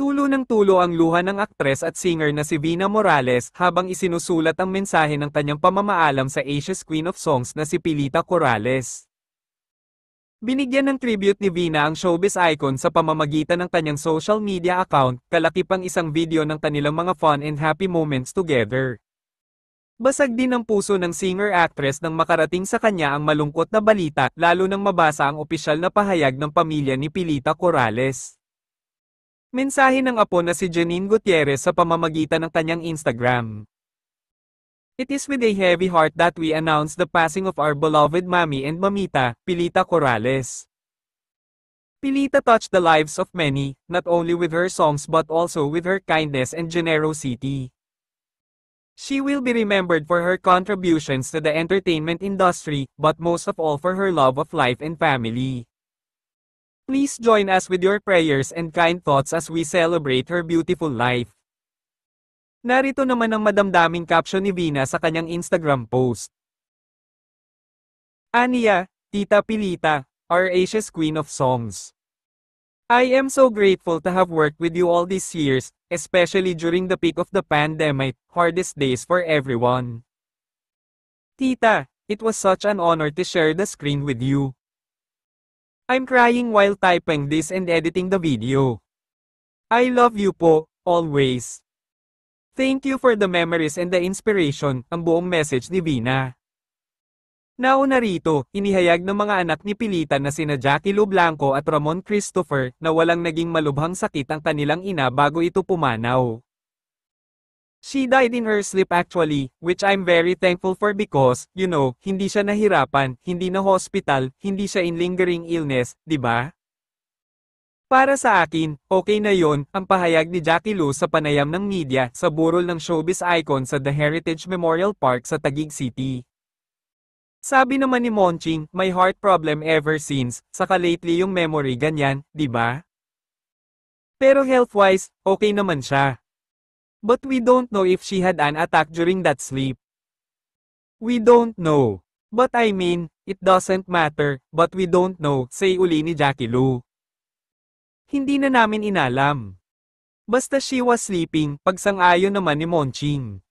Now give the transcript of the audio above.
Tulo ng tulo ang luha ng aktres at singer na si Vina Morales habang isinusulat ang mensahe ng kanyang pamamaalam sa Asia's Queen of Songs na si Pilita Corrales. Binigyan ng tribute ni Vina ang showbiz icon sa pamamagitan ng kanyang social media account, kalakip ang isang video ng kanilang mga fun and happy moments together. Basag din ang puso ng singer-actress nang makarating sa kanya ang malungkot na balita, lalo nang mabasa ang opisyal na pahayag ng pamilya ni Pilita Corrales. Mensahe ng apo na si Janine Gutierrez sa pamamagitan ng kanyang Instagram. It is with a heavy heart that we announce the passing of our beloved mommy and mamita, Pilita Corrales. Pilita touched the lives of many, not only with her songs but also with her kindness and generosity. She will be remembered for her contributions to the entertainment industry, but most of all for her love of life and family. Please join us with your prayers and kind thoughts as we celebrate her beautiful life. Narito naman ang madamdaming caption ni Vina sa kanyang Instagram post. Aniya, Tita Pilita, our Asia's Queen of Songs. I am so grateful to have worked with you all these years, especially during the peak of the pandemic, hardest days for everyone. Tita, it was such an honor to share the screen with you. I'm crying while typing this and editing the video. I love you po, always. Thank you for the memories and the inspiration, ang buong message ni Vina. Nauna rito, inihayag ng mga anak ni Pilita na sina Jackie Lu Blanco at Ramon Christopher na walang naging malubhang sakit ang kanilang ina bago ito pumanaw. She died in her sleep actually, which I'm very thankful for because, hindi siya nahirapan, hindi na hospital, hindi siya in lingering illness, di ba? Para sa akin, okay na yon, ang pahayag ni Jackie Lu sa panayam ng media sa burol ng showbiz icon sa The Heritage Memorial Park sa Taguig City. Sabi naman ni Monching, may heart problem ever since, saka lately yung memory ganyan, di ba? Pero health-wise, okay naman siya. But we don't know if she had an attack during that sleep. We don't know. But I mean, it doesn't matter, but we don't know, say uli ni Jackie Lu. Hindi na namin inalam. Basta she was sleeping, pagsang-ayon naman ni Monching.